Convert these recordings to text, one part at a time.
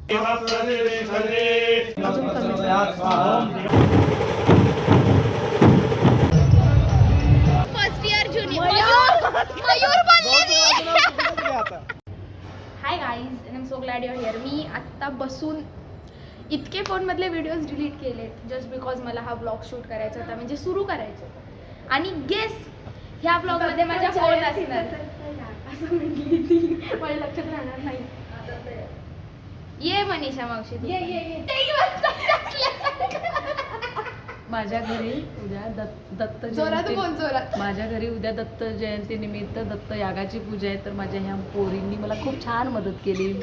Year junior Mayur बोलले. Hi guys, I am so glad you are here. मी आत्ता बसून इतके फोनमधले व्हिडिओज डिलीट केले जस्ट बिकॉज मला हा ब्लॉग शूट करायचा होता, म्हणजे सुरू करायचं. आणि गेस ह्या ब्लॉगमध्ये माझ्या फोन असणार असं म्हटली ती, माझ्या लक्षात राहणार नाही. ये मनीषा मावशी, ये माझ्या घरी उद्या दत्त जोरात माझ्या घरी उद्या दत्त जयंती निमित्त दत्त यागाची पूजा आहे. तर माझ्या ह्या पोरींनी मला खूप छान मदत केली.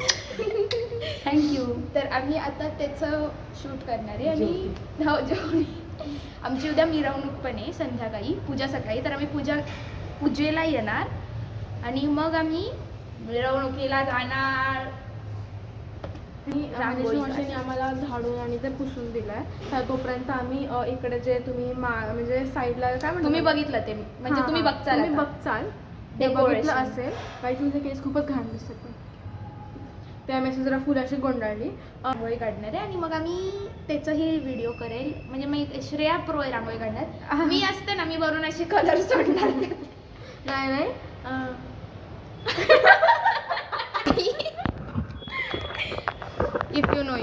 थँक्यू. तर आम्ही आता त्याचं शूट करणार आहे. आणि जेवणी आमची उद्या मिरवणूक पण आहे संध्याकाळी, पूजा सकाळी. तर आम्ही पूजेला येणार आणि मग आम्ही मिरवणुकीला जाणार. राजेश मावशीने आम्हाला झाडून आणि ते पुसून दिलाय. तर तोपर्यंत आम्ही इकडे जे तुम्ही म्हणजे साईडला काय म्हणतो तुम्ही बघितलं ते, म्हणजे तुम्ही बघचाल ते बघितलं असेल. काही तुमचे केस खूपच घाण दिसतात. ते आम्ही अशी जरा फुलाशी गोंडाळली रांगोळी काढणार आहे. आणि मग आम्ही त्याचाही व्हिडिओ करेल. म्हणजे मी श्रेया प्रो आहे रांगोळी काढणार. मी असते ना, मी वरून अशी कलर सोडणार. नाही इफ यू नो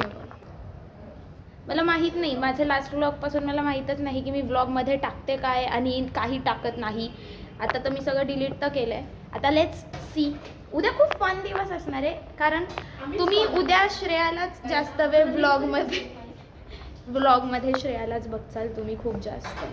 मला माहीत नाही, माझ्या लास्ट व्लॉगपासून मला माहीतच नाही की मी व्लॉगमध्ये टाकते काय आणि काही टाकत नाही. आता तर मी सगळं डिलीट तर केलं आहे. आता लेट्स सी. उद्या खूप फन दिवस असणार आहे, कारण तुम्ही उद्या श्रेयालाच जास्त वेळ व्लॉगमध्ये श्रेयालाच बघचाल तुम्ही खूप जास्त.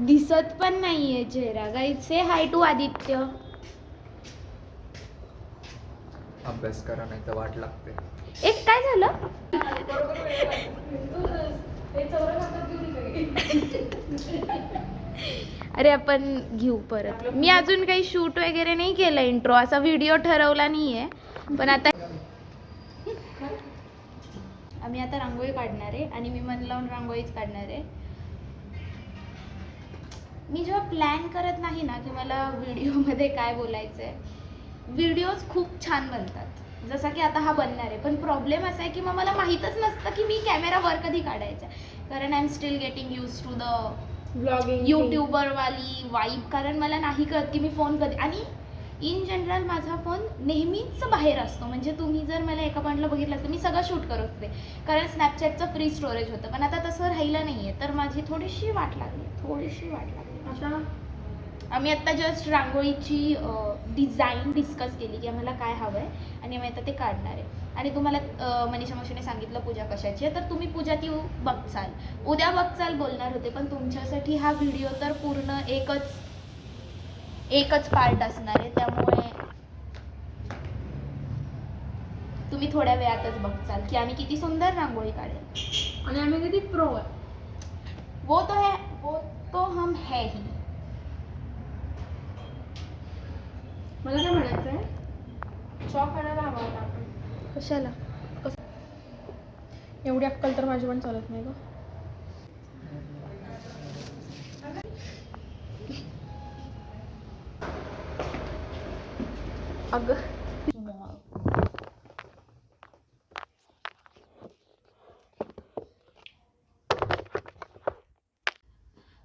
दिसत पण नाहीये चेहरा. Guys say hi to Aditya. अभ्यास करा नाही तर वाट लागते. एक काय झालं? अरे आपण घेऊ परत. मी अजून काही शूट वगैरे नाही केलं, इंट्रो असा व्हिडिओ ठरवला नाहीये. पण आता आम्ही आता रांगोळी काढणार आहे आणि मी मन लावून रांगोळीच काढणार आहे. मी जेव्हा प्लॅन करत नाही ना की मला व्हिडिओमध्ये काय बोलायचं आहे, व्हिडिओज खूप छान बनतात. जसा की आता हा बनणार आहे. पण प्रॉब्लेम असा आहे की मग मला माहीतच नसतं की मी कॅमेरा वर कधी काढायचा. कारण I am still getting used to the blogging यूट्यूबरवाली वाईब. कारण मला नाही कळत की मी फोन कधी, आणि इन जनरल माझा फोन नेहमीच बाहेर असतो. म्हणजे तुम्ही जर मला एका पॉईंटला बघितलं असतं, मी सगळं शूट करत होते कारण स्नॅपचॅटचं फ्री स्टोरेज होतं. पण आता तसं राहिलं नाही आहे. तर माझी थोडीशी वाट लागली. आता आम्ही आत्ता जस्ट रांगोळीची डिझाईन डिस्कस केली की आम्हाला काय हवं आहे आणि आम्ही आता ते काढणार आहे. आणि तुम्हाला मनीषा मावशीने सांगितलं पूजा कशाची आहे, तर तुम्ही पूजा ती बघचाल, उद्या बघचाल बोलणार होते. पण तुमच्यासाठी हा व्हिडिओ तर पूर्ण एकच पार्ट असणार आहे. त्यामुळे तुम्ही थोड्या वेळातच बघचाल की आम्ही किती सुंदर रांगोळी काढेल. आणि आम्ही किती प्रो आहे. वो तो हम है ही. मला काय म्हणायचं आहे, शॉप आणायला हवा होता आपण. कशाला? एवढी अक्कल तर माझी पण चालत नाही गं. अगं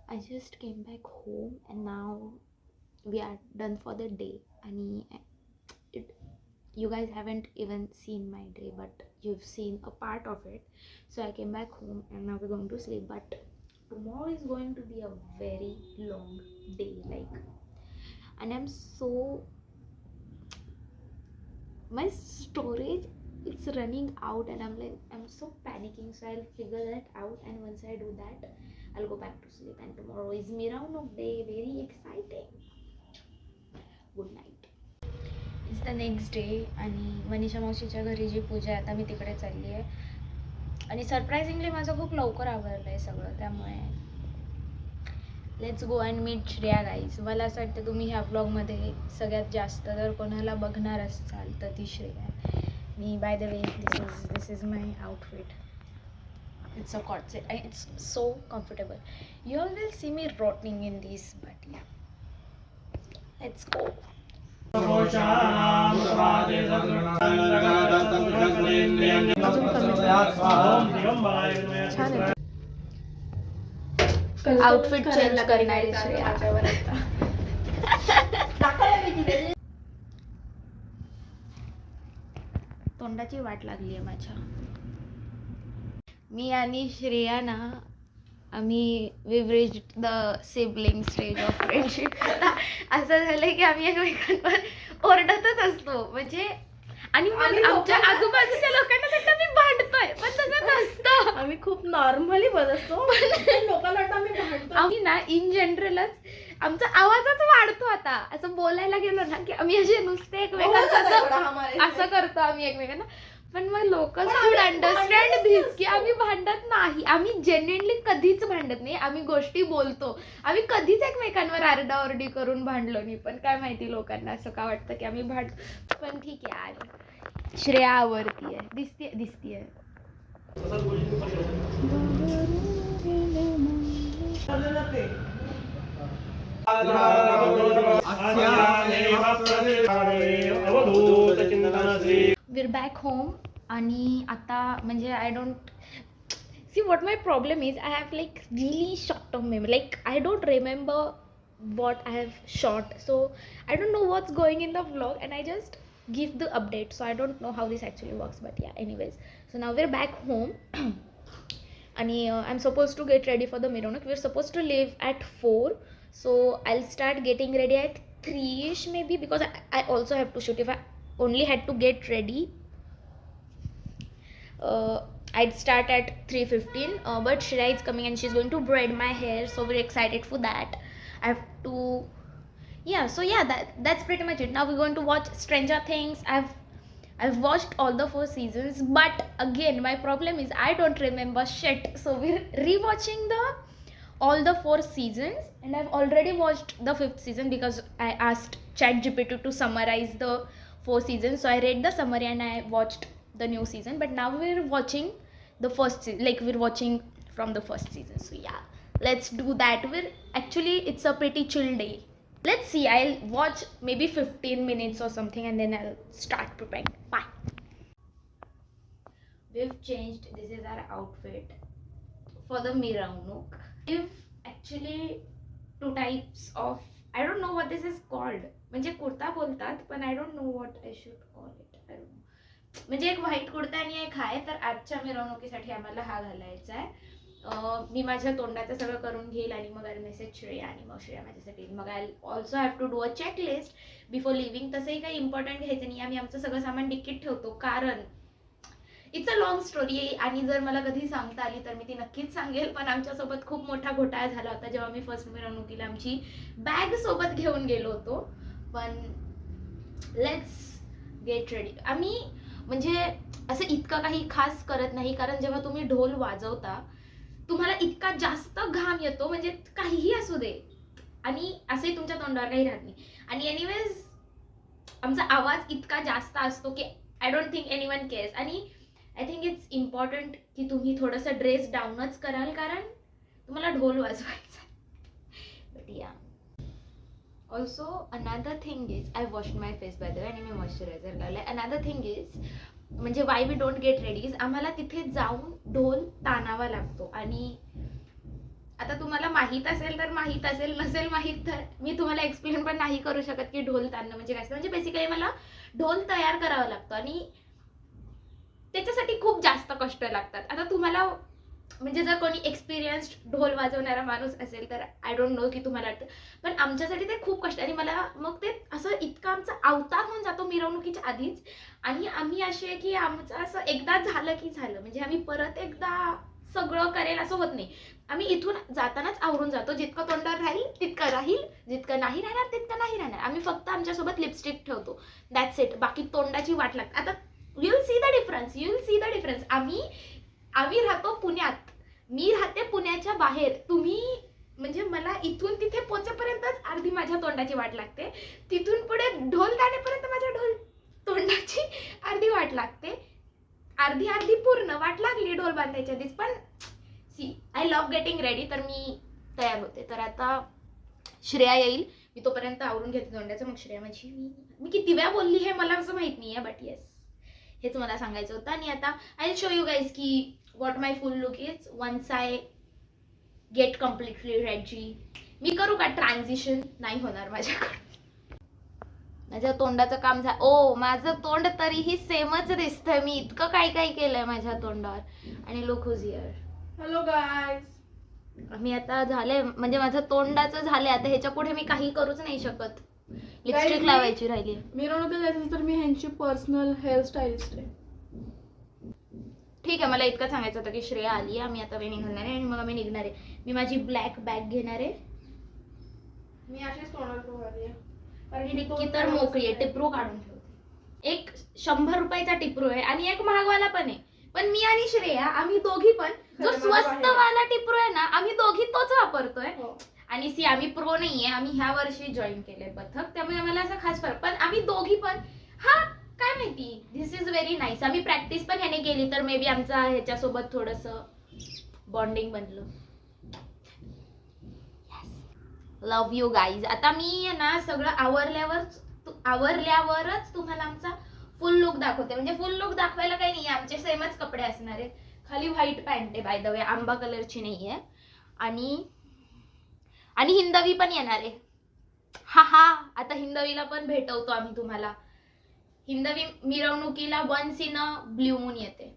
I just came back home and now we are done for the day. And you guys haven't even seen my day, but you've seen a part of it. So I came back home and now we're going to sleep. But tomorrow is going to be a very long day, and I'm so, my storage it's running out and I'm so panicking. So I'll figure that out, and once I do that I'll go back to sleep. And tomorrow is Miravnuk day, very exciting. Good night. It's the next day आणि मनीषा मावशीच्या घरी जी पूजा आहे आता मी तिकडे चालली आहे. आणि surprisingly माझं खूप लवकर आवरलं आहे सगळं. त्यामुळे let's go and meet Shreya guys. मला असं वाटतं तुम्ही ह्या ब्लॉगमध्ये सगळ्यात जास्त जर कोणाला बघणार असाल तर ती श्रेया आहे. मी by the way this is my outfit. It's a cord set and it's so comfortable. You all will see me rotting in these, but yeah, let's go. छान आहे. Outfit change करणारी श्रेया. माझ्यावर आता. तोंडाची वाट लागली आहे माझ्या. मी आणि श्रेया ना आम्ही we've reached the sibling stage of friendship. आता असं झालंय की आम्ही एकमेकांवर ओरडतच असतो म्हणजे आणि मग आम्ही आमच्या लोकांना- आजूबाजूच्या लोकांना वाटतं आम्ही भांडतोय पण तसं नसतं. आम्ही खूप नॉर्मली बोलत असतो लोकांना वाटतं आम्ही भांडतो. आम्ही ना इन जनरलच आमचा आवाजच वाढतो आता. असं बोलायला गेलो ना की आम्ही असे नुसते एकमेकांचं असं करतो आम्ही एकमेकांना. पण मग लोक शुड अंडरस्टँड धिस की आम्ही भांडत नाही. आम्ही जेन्युइनली कधीच भांडत नाही. आम्ही गोष्टी बोलतो. आम्ही कधीच एकमेकांवर आरडाओरडी करून भांडलो नाही. पण काय माहिती लोकांना असं का वाटतं की आम्ही भांडतो. पण ठीक आहे यार, श्रेया आवडतीये, दिसतीये. We're back home आणि आता म्हणजे I don't see what my problem is. I have like really short term memory. Like I don't remember what I have shot. So I don't know what's going in the vlog and I just give the update. So I don't know how this actually works. But yeah, anyways. So now we're back home. And I'm supposed to get ready for the Mironuk. We're supposed to leave at 4. So I'll start getting ready at 3ish maybe because I also have to shoot. If I only had to get ready, I'd start at 3:15. But Shreya is coming and she's going to braid my hair. So we're excited for that. I have to, yeah. So yeah, that's pretty much it. Now we're going to watch Stranger Things. I've watched all the 4 seasons, but again my problem is I don't remember shit. So we're rewatching all the 4 seasons, and I've already watched the 5th season because I asked ChatGPT to summarize the 4 seasons. So I read the summary and I watched the new season. But now we're watching the first season, like we're watching from the first season. So yeah, let's do that. It's a pretty chill day. Let's see, I'll watch maybe 15 minutes or something and then I'll start preparing. Bye. We've changed. This is our outfit for the Mironuk. We've actually 2 types of, I don't know what this is called. म्हणजे कुर्ता बोलतात पण I don't know what I should call it. I don't know. म्हणजे एक white kurta आणि एक आहे. तर आजच्या मिरवणुकीसाठी आम्हाला हा घालायचा आहे. मी माझ्या तोंडाचं सगळं करून घेईल आणि मग आय मेसेज श्रेया आणि मग श्रेया माझ्यासाठी. मग I also have to do a checklist before leaving. तसंही काही इम्पॉर्टंट घ्यायचं नाही. आम्ही आमचं सगळं सामान डिकीत ठेवतो कारण इट्स अ लॉंग स्टोरी आहे आणि जर मला कधी सांगता आली तर मी ती नक्कीच सांगेल. पण आमच्यासोबत खूप मोठा घोटाळा झाला होता जेव्हा मी फर्स्ट मिरवणुकीला आमची बॅग सोबत घेऊन गेलो होतो. पण लेट्स गेट रेडी. आम्ही म्हणजे असं इतकं काही खास करत नाही कारण जेव्हा तुम्ही ढोल वाजवता तुम्हाला इतका जास्त घाम येतो म्हणजे काहीही असू दे आणि असंही तुमच्या तोंडावर काही राहत नाही. आणि एनिवेज आमचा आवाज इतका जास्त असतो की I don't think anyone CARES. आणि आय थिंक इट्स इम्पॉर्टंट की तुम्ही थोडंसं ड्रेस डाऊनच कराल कारण तुम्हाला ढोल वाजवायचा. But yeah also another thing is I washed my face by the way आणि मी मॉइश्चरायझर लावलं आहे. अनदर थिंग इज म्हणजे why we don't get ready is आम्हाला तिथे जाऊन ढोल ताणावा लागतो. आणि आता तुम्हाला माहीत असेल तर माहीत असेल, नसेल माहीत तर मी तुम्हाला एक्सप्लेन पण नाही करू शकत की ढोल ताणणं म्हणजे काय असतं. म्हणजे बेसिकली मला ढोल तयार करावा लागतो आणि त्याच्यासाठी खूप जास्त कष्ट लागतात. आता तुम्हाला म्हणजे जर कोणी एक्सपिरियन्स्ड ढोल वाजवणारा माणूस असेल तर आय डोंट नो की तुम्हाला वाटतं. पण आमच्यासाठी ते खूप कष्ट आणि मला मग ते असं इतकं आमचा अवतार होऊन जातो मिरवणुकीच्या आधीच. आणि आम्ही असे की आमचं असं एकदा झालं की झालं म्हणजे आम्ही परत एकदा सगळं करेल असं होत नाही. आम्ही इथून जातानाच आवरून जातो. जितकं तोंडावर राहील तितकं राहील, जितकं नाही राहणार तितकं नाही राहणार. आम्ही फक्त आमच्यासोबत लिपस्टिक ठेवतो, दॅट्स इट. बाकी तोंडाची वाट लागते. आता you will see the difference. आम्ही राहतो पुण्यात, मी राहते पुण्याच्या बाहेर. तुम्ही म्हणजे मला इथून तिथे पोहोचेपर्यंतच अर्धी माझ्या तोंडाची वाट लागते. तिथून पुढे ढोल जाण्यापर्यंत माझ्या तोंडाची अर्धी वाट लागते. अर्धी अर्धी पूर्ण वाट लागली ढोल बांधायच्या आधीच. पण see I love getting ready. तर मी तयार होते. तर आता श्रेया येईल, मी तोपर्यंत आवरून घेते दोंड्याचं. मग श्रेया माझी मी किती वेळा बोलली हे मला असं माहित नाहीये, बट येस हेच मला सांगायचं होतं. आणि आता आय शो यू गाईज की what my full look is once I get completely ready. मी करू का ट्रान्झिशन? नाही होणार माझ्याकडून. माझ्या तोंडाचं काम झालं. ओ माझं तोंड तरीही सेमच दिसतंय. मी इतकं काय काय केलंय माझ्या तोंडावर. आणि look who's here. Hello guys. मी आता झालंय म्हणजे माझं तोंडाचं झालंय. आता ह्याच्या पुढे मी काही करूच नाही शकत. लिपस्टिक लावायची राहिली. मिरवणुकीत जायचं तर मी ह्यांची पर्सनल हेअरस्टाईलिस्ट आहे. ठीक आहे, मला इतकं सांगायचं होतं की श्रेया आली, आम्ही आता मी निघणार आहे आणि मग आम्ही निघणार आहे. मी माझी ब्लॅक बॅग घेणार आहे. मी अशीच तोंडावर पोहारी आहे. आणि डिक्की तर मोकळी आहे. टिपरू काढून ठेवते. एक 100 रुपयाचा टिपरू आहे आणि एक महागवाला पण आहे. पण मी आणि श्रेया आम्ही दोघी पण जो स्वस्त वाला टिपरू आहे ना, आम्ही दोघी तोच वापरतोय. आणि सी आम्ही प्रो नाहीये, आम्ही ह्या वर्षी जॉईन केलंय पथक, त्यामुळे आम्हाला असा खास फरक. पण आम्ही दोघी पण हा काय माहिती दिस इज व्हेरी नाईस. आम्ही प्रॅक्टिस पण ह्याने केली तर मे बी आमचा ह्याच्यासोबत थोडंसं बॉन्डिंग बनलं. Love you guys. आता मी ना सगळं आवरल्यावरच तुम्हाला आमचा फुल लुक दाखवते. म्हणजे फुल लुक दाखवायला काही नाही, आमचे सेमच कपडे असणार आहेत. खाली व्हाईट पॅन्ट आहे बाय द वे, आंबा कलरची नाही आहे. आणि हिंदवी पण येणार आहे. हा आता हिंदवीला पण भेटवतो आम्ही तुम्हाला. हिंदवी मिरवणुकीला once in a blue moon येते.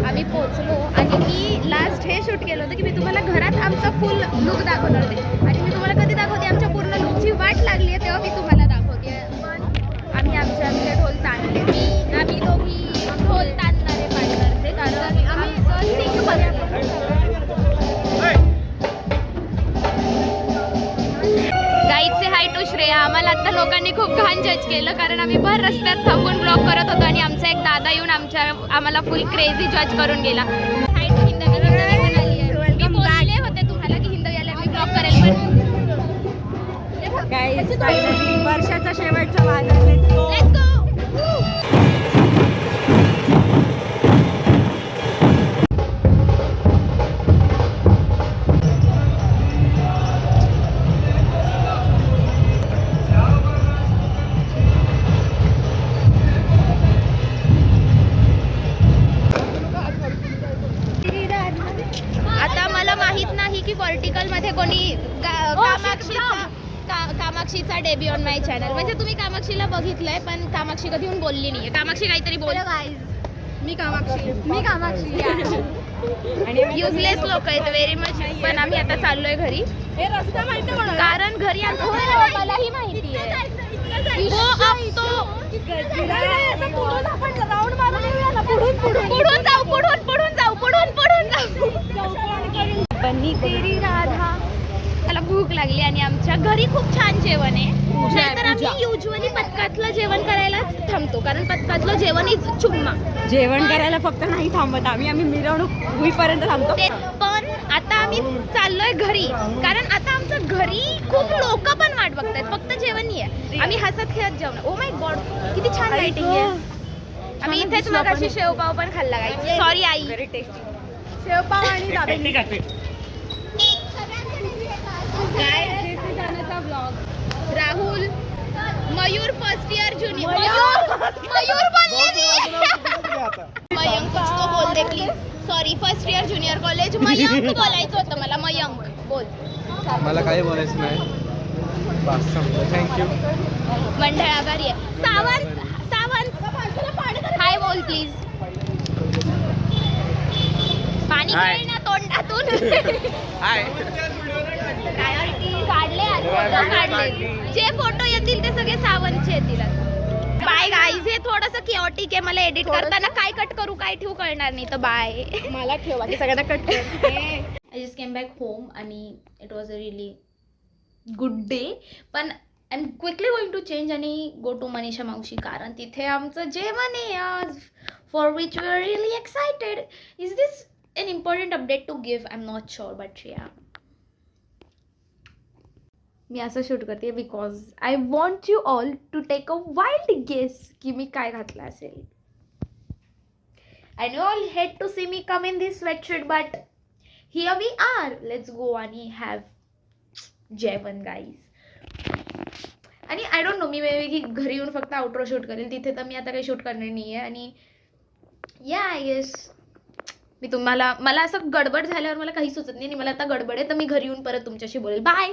आम्ही पोहोचलो आणि मी लास्ट हे शूट केलं होतं की मी तुम्हाला घरात आमचा फुल लुक दाखवणार होते. आणि मी तुम्हाला कधी दाखवते, आमच्या पूर्ण लुकची वाट लागली आहे तेव्हा मी तुम्हाला दाखवते. पण आम्ही आमचे ढोल ताणले. आम्ही दोघी ढोल ताणणारे पार्टनर्स, कारण आम्ही सिंग बसलो. गाईडचे हाय टू श्रेया. आम्हाला आता लोकांनी खूप घाण जज केलं कारण आम्ही भर रस्त्यात थांबून ब्लॉग करत होतो आणि आमचा एक दादा येऊन आम्हाला फुल क्रेझी जज करून गेला. हाय टू हिंदवी. मी बोलले होते तुम्हाला की हिंदवी आल्या मी ब्लॉग करेल, पण वर्षाचा शेवटचा वादळ. Let's go. आता मला माहित नाही की व्हर्टिकल मध्ये कोणी कामाक्षीचा डेब्यू ऑन माय चॅनल. म्हणजे तुम्ही कामाक्षीला बघितलंय पण कामाक्षी कधी येऊन बोलली नाहीये. कामाक्षी काहीतरी बोल. मी कामाक्षी आणि युजलेस लोक आहेत व्हेरी मच. पण आम्ही आता चाललोय घरी. हे रस्ता माहिती म्हणून कारण घरी मलाही माहिती आहे. बन्नी तेरी राधा. मला भूक लागली आणि आमच्या घरी खूप छान जेवण आहे. नाहीतर आम्ही युजली पथकातलं जेवण करायलाच थांबतो कारण पथकातलं जेवण इज चुम्मा. जेवण करायला फक्त नाही थांबत आम्ही मिरवणूक होईपर्यंत थांबतो. पण आता आम्ही चाललोय घरी कारण आता आमचं घरी खूप लोक पण वाट बघतायत. फक्त जेवण नाही आहे, आम्ही हसत खेळत जेवण. ओ माय गॉड किती छान लाइटिंग आहे. आम्ही इथेच मगाशी शेवपाव पण खाल्ला. गाईस सॉरी आई. शेवपाव आणि दाबेली. Rahul Mayur first year junior. Mayur बोलले मी. मयंक कुछ तो बोल दे please. Sorry first year junior college. Mayank बोलायचं होतं मला. मयंक बोल. मला काही बोलायचं नाही. बस संपलं. थँक्यू. मंडळ आभारी आहे. सावंत हाय बोल प्लीज. पाणी घेईल ना तोंडातून. हाय. काढले जे फोटो येतील ते सगळे सावंतचे येतील. Bye guys. हे थोडंसं किओटिक आहे. मला एडिट करताना काय कट करू काय ठेवू कळणार नाही तर बाय. मला ठेवा की सगळ्यांना कट कर. I just came back home आणि it was a really good day. पण I am quickly going to change आणि गो टू मनीषा मावशी कारण तिथे आमचं जेवण आहे आज. For which we are really excited. Is this an important update to give? I'm not sure, but yeah. मी असं शूट करते because I want you all to take a wild guess की मी काय घातलं असेल. And you all hate to see me come in this sweatshirt, but here we are. Let's go आणि have जेवण guys. आणि आय डोंट नो, मी की घरी येऊन फक्त आउटरो शूट करेल, तिथे तर मी आता काही शूट करणार नाही आहे. आणि या आय गेस मी तुम्हाला, मला असं गडबड झाल्यावर मला काही सुचत नाही आणि मला आता गडबड आहे, तर मी घरी येऊन परत तुमच्याशी बोलेल. बाय.